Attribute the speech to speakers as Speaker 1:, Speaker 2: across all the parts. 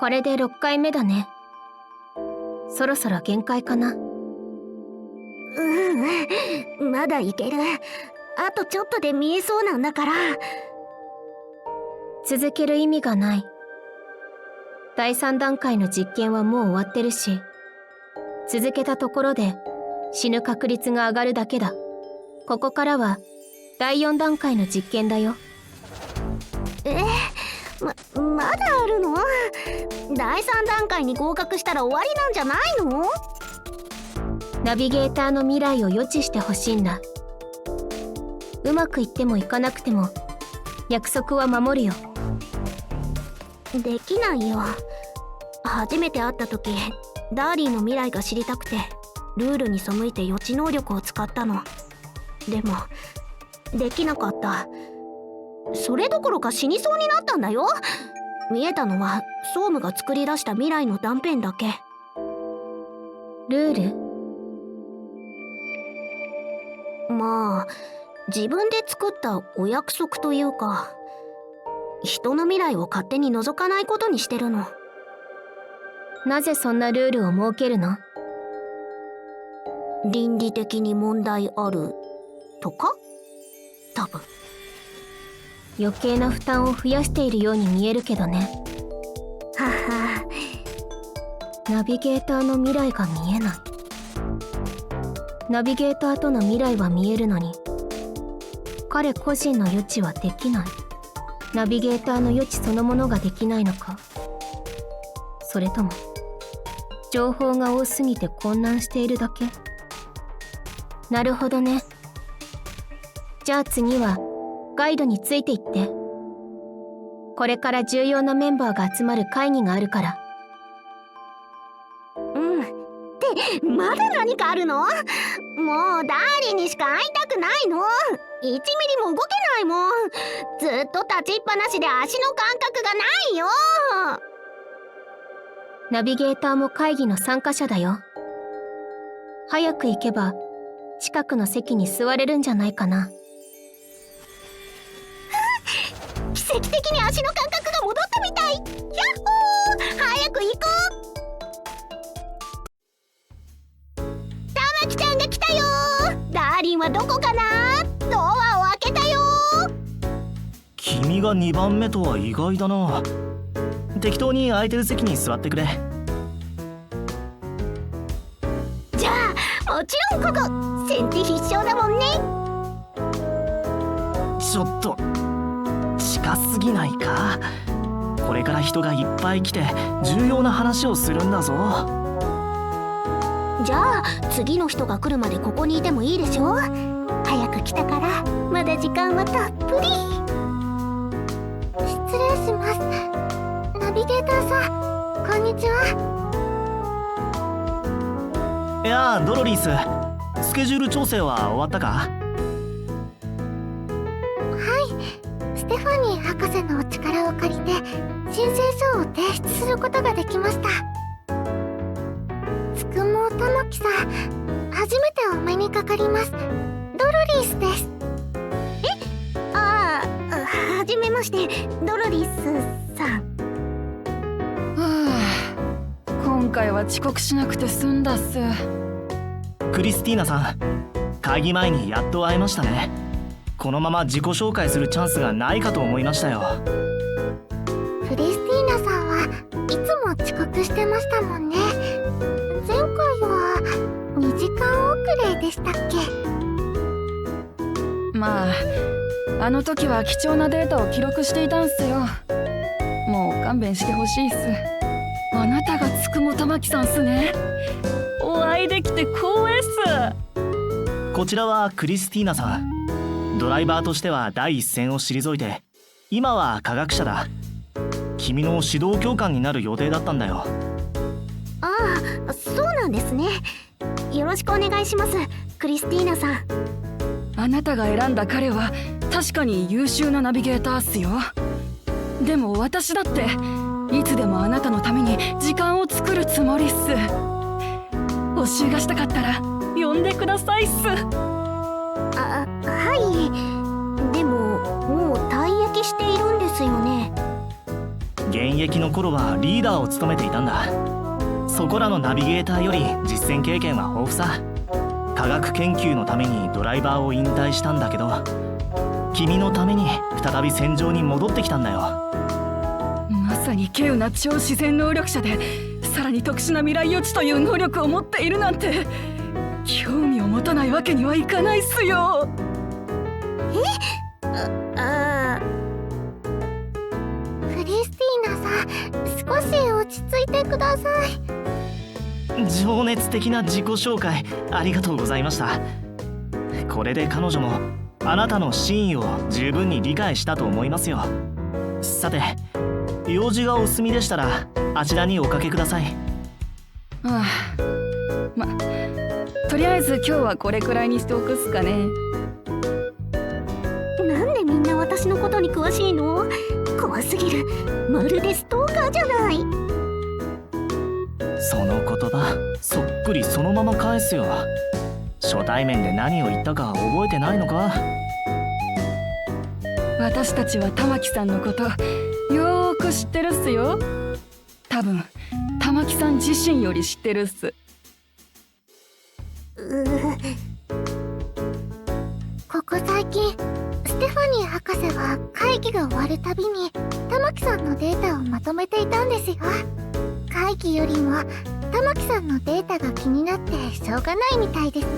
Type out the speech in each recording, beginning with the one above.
Speaker 1: これで6回目だね。そろそろ限界かな。
Speaker 2: まだいける。あとちょっとで見えそうなんだから。
Speaker 1: 続ける意味がない。第3段階の実験はもう終わってるし、続けたところで死ぬ確率が上がるだけだ。ここからは第4段階の実験だよ。
Speaker 2: まだあるの？第3段階に合格したら終わりなんじゃないの？
Speaker 1: ナビゲーターの未来を予知してほしいんだ。うまくいってもいかなくても約束は守るよ。
Speaker 2: できないよ。初めて会った時、ダーリーの未来が知りたくてルールに背いて予知能力を使ったの。でもできなかった。それどころか死にそうになったんだよ。見えたのは総務が作り出した未来の断片だけ。
Speaker 1: ルール？
Speaker 2: まあ自分で作ったお約束というか、人の未来を勝手に覗かないことにしてるの。
Speaker 1: なぜそんなルールを設けるの？
Speaker 2: 倫理的に問題あるとか？多分。
Speaker 1: 余計な負担を増やしているように見えるけどね。
Speaker 2: はは。
Speaker 1: ナビゲーターの未来が見えない。ナビゲーターとの未来は見えるのに、彼個人の予知はできない。ナビゲーターの予知そのものができないのか、それとも情報が多すぎて混乱しているだけ？なるほどね。じゃあ次はガイドについていって。これから重要なメンバーが集まる会議があるから。
Speaker 2: ってまだ何かあるの？もうダーリンにしか会いたくないの。1ミリも動けないもん。ずっと立ちっぱなしで足の感覚がないよ。
Speaker 1: ナビゲーターも会議の参加者だよ。早く行けば近くの席に座れるんじゃないかな。
Speaker 2: 奇跡的に足の感覚が戻ったみたい。ヤッホー、早く行こう。たまきちゃんが来たよ。ダーリンはどこかな？ドアを開けたよ。
Speaker 3: 君が2番目とは意外だな。適当に空いてる席に座ってくれ。
Speaker 2: じゃあもちろんここ先手必勝だもんね。
Speaker 3: ちょっと近すぎないか？これから人がいっぱい来て重要な話をするんだぞ。
Speaker 2: じゃあ次の人が来るまでここにいてもいいでしょ。早く来たからまだ時間はたっぷり。失礼します。ナビゲーターさん、こんにちは。
Speaker 3: いやあ、ドロリース、スケジュール調整は終わったか？
Speaker 2: ステファニー博士のお力を借りて申請書を提出することができました。つくもたまきさん、初めてお目にかかります。ドロリースです。はじめまして、ドロリースさん。
Speaker 4: 今回は遅刻しなくて済んだっす。
Speaker 3: クリスティーナさん、会議前にやっと会えましたね。このまま自己紹介するチャンスがないかと思いましたよ。
Speaker 2: クリスティーナさんはいつも遅刻してましたもんね。前回は2時間遅れでしたっけ？
Speaker 4: まああの時は貴重なデータを記録していたんすよ。もう勘弁してほしいっす。あなたがつくもたまきさんっすね。お会いできて光栄っす。
Speaker 3: こちらはクリスティーナさん。ドライバーとしては第一線を退いて、今は科学者だ。君の指導教官になる予定だったんだよ。
Speaker 2: ああ、そうなんですね。よろしくお願いします、クリスティーナさん。
Speaker 4: あなたが選んだ彼は確かに優秀なナビゲーターっすよ。でも私だっていつでもあなたのために時間を作るつもりっす。補習がしたかったら呼んでくださいっす。
Speaker 2: はい。でももう退役しているんですよね。
Speaker 3: 現役の頃はリーダーを務めていたんだ。そこらのナビゲーターより実践経験は豊富さ。科学研究のためにドライバーを引退したんだけど、君のために再び戦場に戻ってきたんだよ。
Speaker 4: まさに稀有な超自然能力者で、さらに特殊な未来予知という能力を持っているなんて、興味を持たないわけにはいかないっすよ。
Speaker 2: クリスティーナさん、少し落ち着いてください。
Speaker 3: 情熱的な自己紹介ありがとうございました。これで彼女もあなたの真意を十分に理解したと思いますよ。さて、用事がお済みでしたらあちらにおかけください。
Speaker 4: はあ、とりあえず今日はこれくらいにしておくっすかね。
Speaker 2: なんでみんな私のことに詳しいの？怖すぎる。まるでストーカーじゃない。
Speaker 3: その言葉そっくりそのまま返すよ。初対面で何を言ったか覚えてないのか？
Speaker 4: 私たちは玉木さんのことよーく知ってるっすよ。多分玉木さん自身より知ってるっす。
Speaker 2: ここ最近ステファニー博士は会議が終わるたびに玉木さんのデータをまとめていたんですよ。会議よりも玉木さんのデータが気になってしょうがないみたいですね。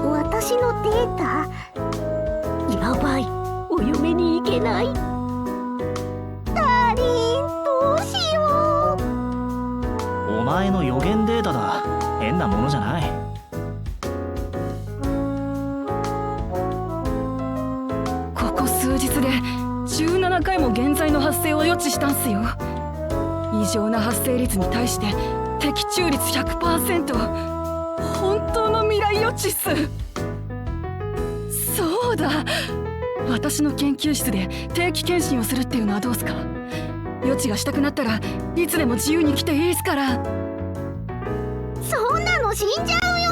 Speaker 2: 私のデータ？やばい、お嫁に行けない。ダーリン、どうしよう。
Speaker 3: お前の予言データだ。変なものじゃない。
Speaker 4: ここ数日で17回も現在の発生を予知したんすよ。異常な発生率に対して的中率 100%。 本当の未来予知っす。そうだ、私の研究室で定期検診をするっていうのはどうすか？予知がしたくなったらいつでも自由に来ていいっすから。
Speaker 2: そんなの死んじゃうよ。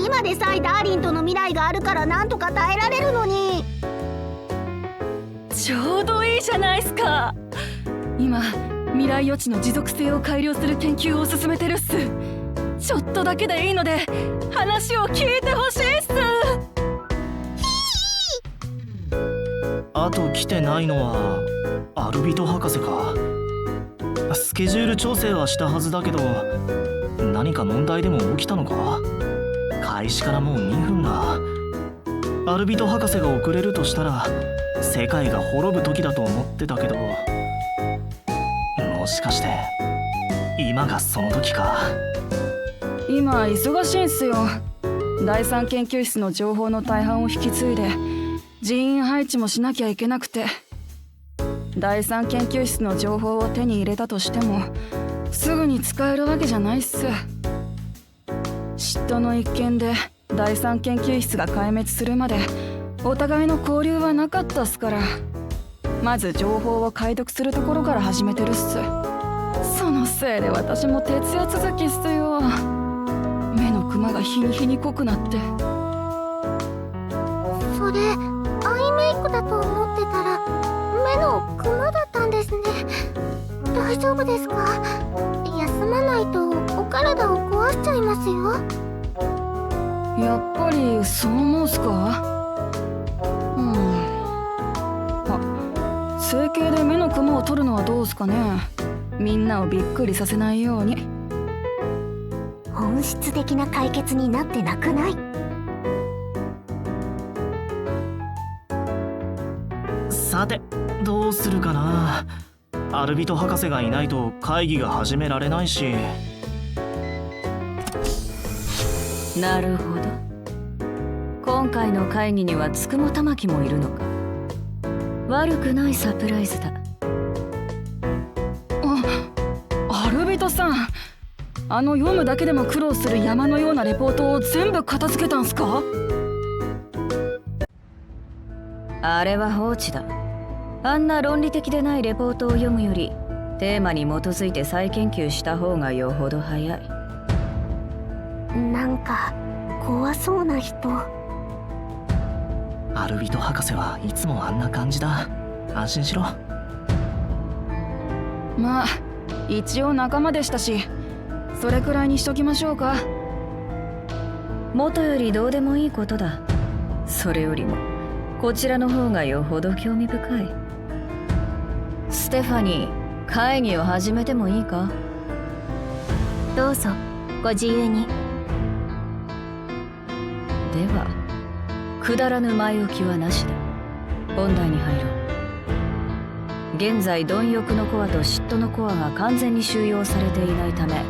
Speaker 2: 今でさえダーリンとの未来があるからなんとか耐えられるのに。
Speaker 4: ちょうどいいじゃないっすか。今未来予知の持続性を改良する研究を進めてるっす。ちょっとだけでいいので話を聞いてほしいっす。
Speaker 3: あと来てないのはアルビト博士か。スケジュール調整はしたはずだけど、何か問題でも起きたのか？開始からもう2分だ。アルビト博士が遅れるとしたら世界が滅ぶ時だと思ってたけど、もしかして今がその時か？
Speaker 4: 今忙しいんすよ。第三研究室の情報の大半を引き継いで人員配置もしなきゃいけなくて、第三研究室の情報を手に入れたとしてもすぐに使えるわけじゃないっす。嫉妬の一件で第三研究室が壊滅するまでお互いの交流はなかったっすから、まず情報を解読するところから始めてるっす。そのせいで私も徹夜続きっすよ。目のクマが日に日に濃くなって。
Speaker 2: それアイメイクだと思ってたら目のクマだったんですね。大丈夫ですか？休まないとお体を壊しちゃいますよ。
Speaker 4: やっぱりそう思うっすか？整形で目のクマを取るのはどうすかね。みんなをびっくりさせないように。
Speaker 2: 本質的な解決になってなくない？
Speaker 3: さてどうするかな。アルビト博士がいないと会議が始められないし。
Speaker 5: なるほど。今回の会議にはつくも玉木もいるのか。悪くないサプライズだ。
Speaker 4: アルビトさん、読むだけでも苦労する山のようなレポートを全部片付けたんすか？
Speaker 5: あれは放置だ。あんな論理的でないレポートを読むよりテーマに基づいて再研究した方がよほど早い。
Speaker 2: なんか怖そうな人。
Speaker 3: アルビト博士はいつもあんな感じだ。安心しろ。
Speaker 4: まあ一応仲間でしたし、それくらいにしときましょうか。
Speaker 5: 元よりどうでもいいことだ。それよりもこちらの方がよほど興味深い。ステファニー、会議を始めてもいいか？
Speaker 1: どうぞご自由に。
Speaker 5: ではくだらぬ前置きはなしだ。本題に入ろう。現在貪欲のコアと嫉妬のコアが完全に収容されていないため、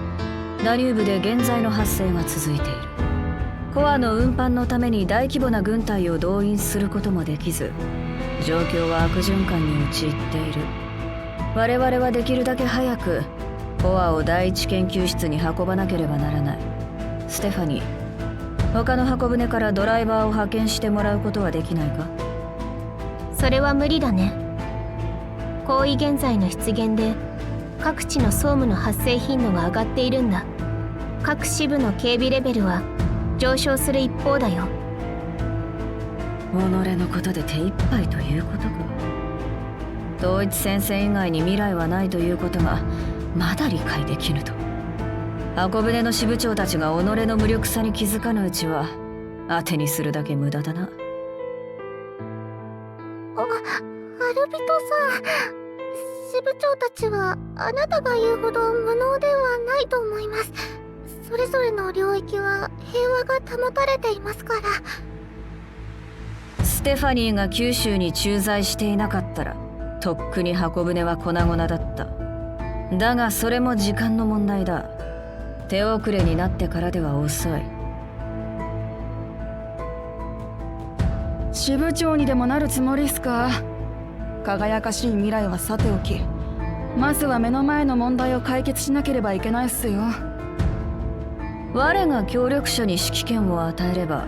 Speaker 5: ダニューブで現在の発生が続いている。コアの運搬のために大規模な軍隊を動員することもできず、状況は悪循環に陥っている。我々はできるだけ早くコアを第一研究室に運ばなければならない。ステファニー、他の箱舟からドライバーを派遣してもらうことはできないか？
Speaker 1: それは無理だね。高位現在の出現で各地の総務の発生頻度が上がっているんだ。各支部の警備レベルは上昇する一方だよ。
Speaker 5: 己のことで手一杯ということか。統一戦線以外に未来はないということがまだ理解できぬと。箱舟の支部長たちが己の無力さに気づかぬうちは当てにするだけ無駄だな。
Speaker 2: アルビトさん、支部長たちはあなたが言うほど無能ではないと思います。それぞれの領域は平和が保たれていますから。
Speaker 5: ステファニーが九州に駐在していなかったらとっくに箱舟は粉々だった。だがそれも時間の問題だ。手遅れになってからでは遅い。
Speaker 4: 支部長にでもなるつもりっすか？輝かしい未来はさておき、まずは目の前の問題を解決しなければいけないっすよ。
Speaker 5: 我が協力者に指揮権を与えれば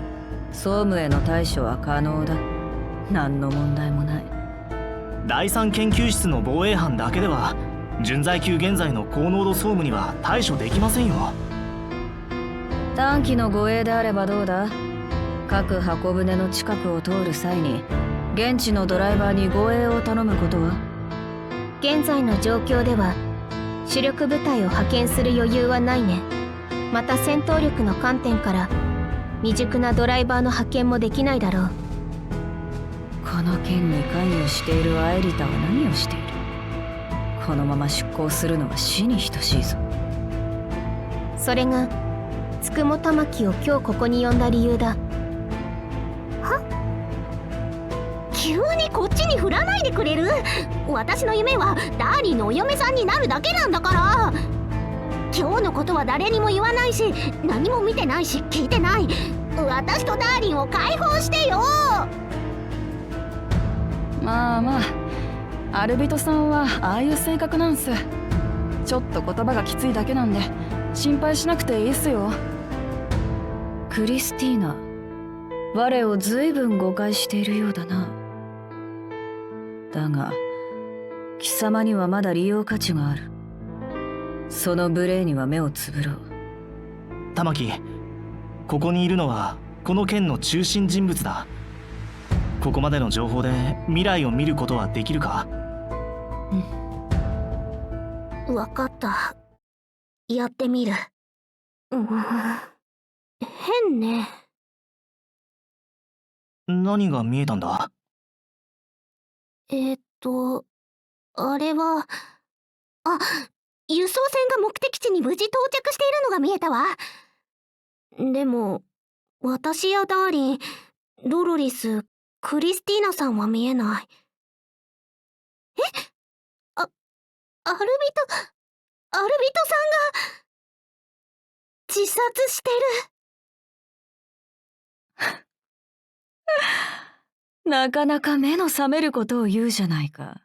Speaker 5: 総務への対処は可能だ。何の問題もない。
Speaker 3: 第三研究室の防衛班だけでは準在級現在の高濃度総務には対処できませんよ。
Speaker 5: 短期の護衛であればどうだ？各箱舟の近くを通る際に現地のドライバーに護衛を頼むことは？
Speaker 1: 現在の状況では主力部隊を派遣する余裕はないね。また戦闘力の観点から未熟なドライバーの派遣もできないだろう。
Speaker 5: この件に関与しているアエリタは何をしている？このまま出航するのは死に等しいぞ。
Speaker 1: それがつくも玉木を今日ここに呼んだ理由だ。
Speaker 2: 急にこっちに振らないでくれる？私の夢はダーリンのお嫁さんになるだけなんだから。今日のことは誰にも言わないし、何も見てないし聞いてない。私とダーリンを解放してよ。
Speaker 4: まあまあ、アルビトさんはああいう性格なんす。ちょっと言葉がきついだけなんで心配しなくていいっすよ。
Speaker 5: クリスティーナ、我を随分誤解しているようだな。だが貴様にはまだ利用価値がある。その無礼には目をつぶろう。
Speaker 3: 玉木、ここにいるのはこの件の中心人物だ。ここまでの情報で未来を見ることはできるか？
Speaker 2: わかった。やってみる。変ね。
Speaker 3: 何が見えたんだ？
Speaker 2: あれは、輸送船が目的地に無事到着しているのが見えたわ。でも、私やダーリン、ドロリス、クリスティーナさんは見えない。アルビトさんが、自殺してる。
Speaker 5: なかなか目の覚めることを言うじゃないか。